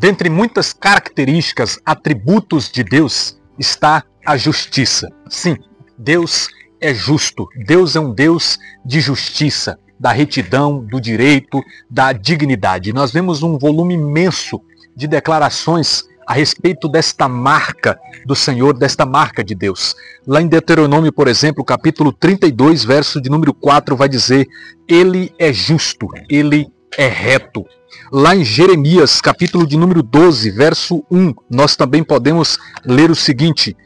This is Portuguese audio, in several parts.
Dentre muitas características, atributos de Deus, está a justiça. Sim, Deus é justo. Deus é um Deus de justiça, da retidão, do direito, da dignidade. Nós vemos um volume imenso de declarações a respeito desta marca do Senhor, desta marca de Deus. Lá em Deuteronômio, por exemplo, capítulo 32, verso de número 4, vai dizer: Ele é justo, Ele é reto. Lá em Jeremias, capítulo de número 12, verso 1, nós também podemos ler o seguinte: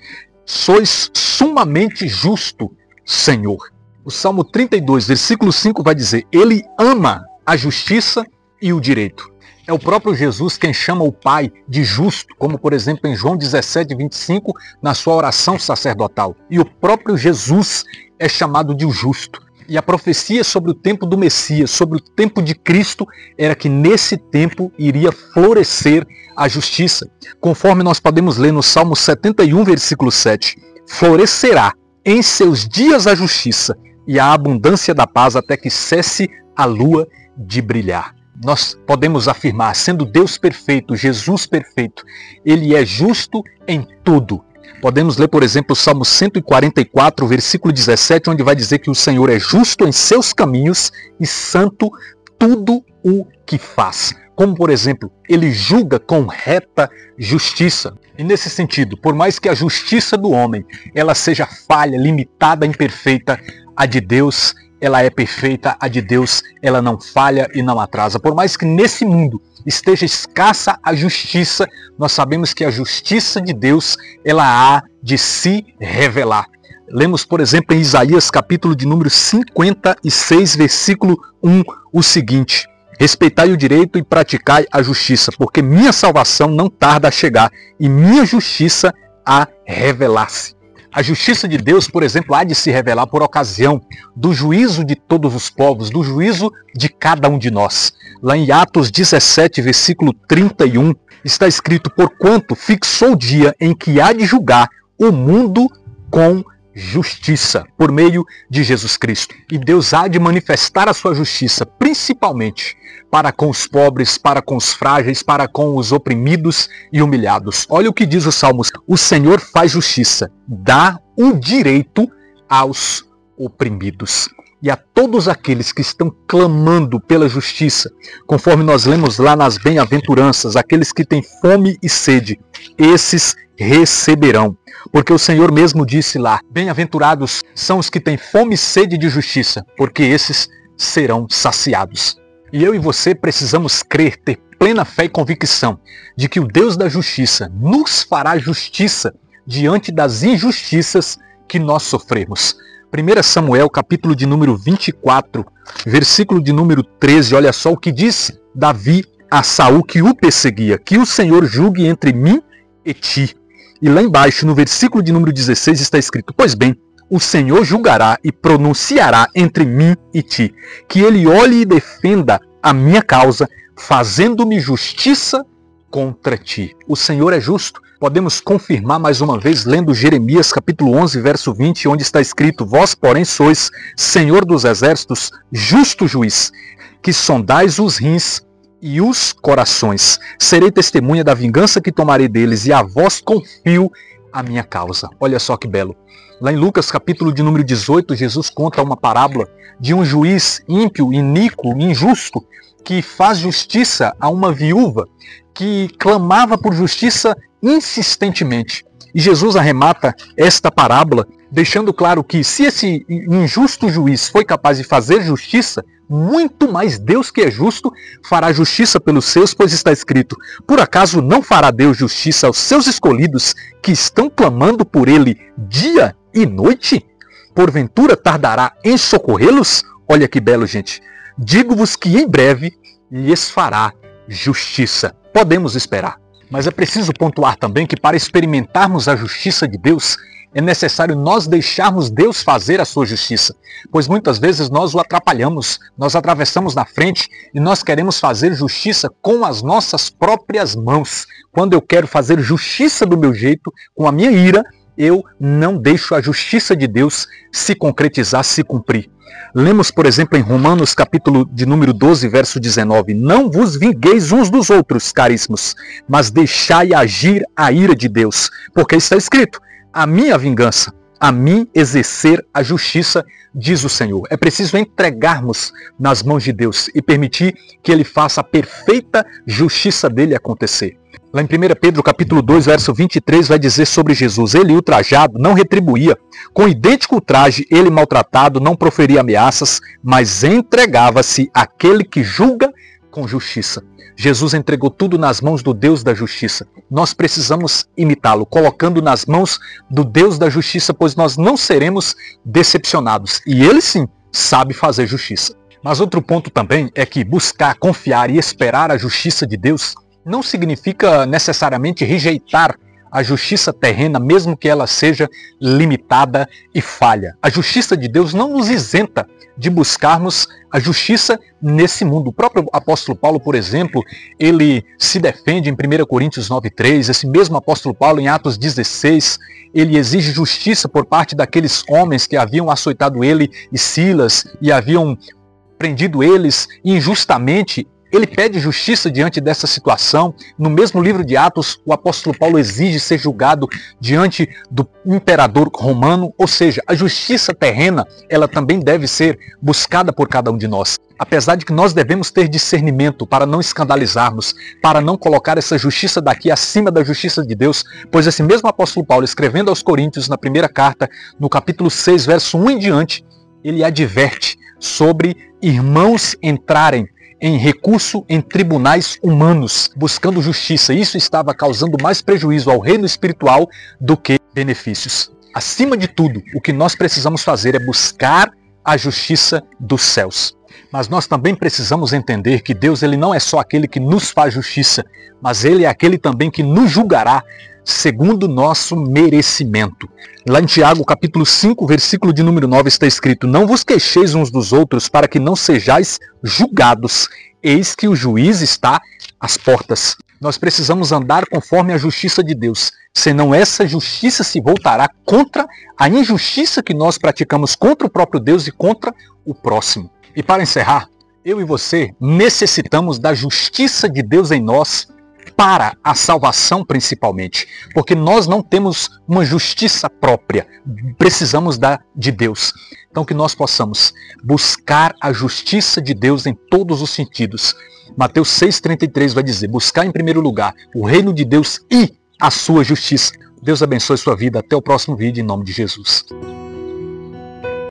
Sois sumamente justo, Senhor. O Salmo 32, versículo 5 vai dizer: Ele ama a justiça e o direito. É o próprio Jesus quem chama o Pai de justo, como por exemplo em João 17, 25, na sua oração sacerdotal. E o próprio Jesus é chamado de o justo. E a profecia sobre o tempo do Messias, sobre o tempo de Cristo, era que nesse tempo iria florescer a justiça. Conforme nós podemos ler no Salmo 71, versículo 7, florescerá em seus dias a justiça e a abundância da paz até que cesse a lua de brilhar. Nós podemos afirmar, sendo Deus perfeito, Jesus perfeito, Ele é justo em tudo. Podemos ler, por exemplo, o Salmo 144, versículo 17, onde vai dizer que o Senhor é justo em seus caminhos e santo tudo o que faz. Como, por exemplo, Ele julga com reta justiça. E nesse sentido, por mais que a justiça do homem ela seja falha, limitada, imperfeita, a de Deus ela é perfeita, a de Deus ela não falha e não atrasa. Por mais que nesse mundo esteja escassa a justiça, nós sabemos que a justiça de Deus ela há de se revelar. Lemos, por exemplo, em Isaías, capítulo de número 56, versículo 1, o seguinte: Respeitai o direito e praticai a justiça, porque minha salvação não tarda a chegar e minha justiça a revelar-se. A justiça de Deus, por exemplo, há de se revelar por ocasião do juízo de todos os povos, do juízo de cada um de nós. Lá em Atos 17, versículo 31, está escrito: Porquanto fixou o dia em que há de julgar o mundo com justiça, por meio de Jesus Cristo. E Deus há de manifestar a sua justiça, principalmente para com os pobres, para com os frágeis, para com os oprimidos e humilhados. Olha o que diz o Salmo: O Senhor faz justiça, dá o direito aos oprimidos. E a todos aqueles que estão clamando pela justiça, conforme nós lemos lá nas bem-aventuranças, aqueles que têm fome e sede, esses receberão. Porque o Senhor mesmo disse lá: Bem-aventurados são os que têm fome e sede de justiça, porque esses serão saciados. E eu e você precisamos crer, ter plena fé e convicção de que o Deus da justiça nos fará justiça diante das injustiças que nós sofremos. 1 Samuel, capítulo de número 24, versículo de número 13, olha só o que diz Davi a Saul que o perseguia: Que o Senhor julgue entre mim e ti. E lá embaixo, no versículo de número 16, está escrito: Pois bem, o Senhor julgará e pronunciará entre mim e ti, que ele olhe e defenda a minha causa, fazendo-me justiça contra ti. O Senhor é justo. Podemos confirmar mais uma vez lendo Jeremias capítulo 11, verso 20, onde está escrito: Vós, porém, sois Senhor dos exércitos, justo juiz, que sondais os rins e os corações. Serei testemunha da vingança que tomarei deles, e a vós confio a minha causa. Olha só que belo. Lá em Lucas, capítulo de número 18, Jesus conta uma parábola de um juiz ímpio, iníquo, injusto, que faz justiça a uma viúva que clamava por justiça insistentemente. E Jesus arremata esta parábola, deixando claro que se esse injusto juiz foi capaz de fazer justiça, muito mais Deus, que é justo, fará justiça pelos seus, pois está escrito: Por acaso não fará Deus justiça aos seus escolhidos, que estão clamando por ele dia e noite? Porventura tardará em socorrê-los? Olha que belo, gente. Digo-vos que em breve lhes fará justiça. Podemos esperar. Mas é preciso pontuar também que para experimentarmos a justiça de Deus, é necessário nós deixarmos Deus fazer a sua justiça. Pois muitas vezes nós o atrapalhamos, nós atravessamos na frente e nós queremos fazer justiça com as nossas próprias mãos. Quando eu quero fazer justiça do meu jeito, com a minha ira, eu não deixo a justiça de Deus se concretizar, se cumprir. Lemos, por exemplo, em Romanos, capítulo de número 12, verso 19. Não vos vingueis uns dos outros, caríssimos, mas deixai agir a ira de Deus. Porque está escrito, a minha vingança, a mim exercer a justiça, diz o Senhor. É preciso entregarmos nas mãos de Deus e permitir que Ele faça a perfeita justiça dele acontecer. Lá em 1 Pedro capítulo 2, verso 23, vai dizer sobre Jesus: ele, ultrajado, não retribuía. Com idêntico traje, ele maltratado, não proferia ameaças, mas entregava-se àquele que julga com justiça. Jesus entregou tudo nas mãos do Deus da justiça. Nós precisamos imitá-lo, colocando nas mãos do Deus da justiça, pois nós não seremos decepcionados. E ele sim sabe fazer justiça. Mas outro ponto também é que buscar, confiar e esperar a justiça de Deus não significa necessariamente rejeitar a justiça terrena, mesmo que ela seja limitada e falha. A justiça de Deus não nos isenta de buscarmos a justiça nesse mundo. O próprio apóstolo Paulo, por exemplo, ele se defende em 1 Coríntios 9,3, esse mesmo apóstolo Paulo em Atos 16, ele exige justiça por parte daqueles homens que haviam açoitado ele e Silas e haviam prendido eles injustamente. Ele pede justiça diante dessa situação. No mesmo livro de Atos, o apóstolo Paulo exige ser julgado diante do imperador romano, ou seja, a justiça terrena, ela também deve ser buscada por cada um de nós. Apesar de que nós devemos ter discernimento para não escandalizarmos, para não colocar essa justiça daqui acima da justiça de Deus, pois esse mesmo apóstolo Paulo, escrevendo aos Coríntios, na primeira carta, no capítulo 6, verso 1 em diante, ele adverte sobre irmãos entrarem em recurso em tribunais humanos, buscando justiça. Isso estava causando mais prejuízo ao reino espiritual do que benefícios. Acima de tudo, o que nós precisamos fazer é buscar a justiça dos céus. Mas nós também precisamos entender que Deus, ele não é só aquele que nos faz justiça, mas ele é aquele também que nos julgará segundo o nosso merecimento. Lá em Tiago, capítulo 5, versículo de número 9, está escrito: não vos queixeis uns dos outros, para que não sejais julgados. Eis que o juiz está às portas. Nós precisamos andar conforme a justiça de Deus, senão essa justiça se voltará contra a injustiça que nós praticamos contra o próprio Deus e contra o próximo. E para encerrar, eu e você necessitamos da justiça de Deus em nós, para a salvação principalmente, porque nós não temos uma justiça própria, precisamos da de Deus. Então que nós possamos buscar a justiça de Deus em todos os sentidos. Mateus 6,33 vai dizer: buscar em primeiro lugar o reino de Deus e a sua justiça. Deus abençoe sua vida. Até o próximo vídeo, em nome de Jesus.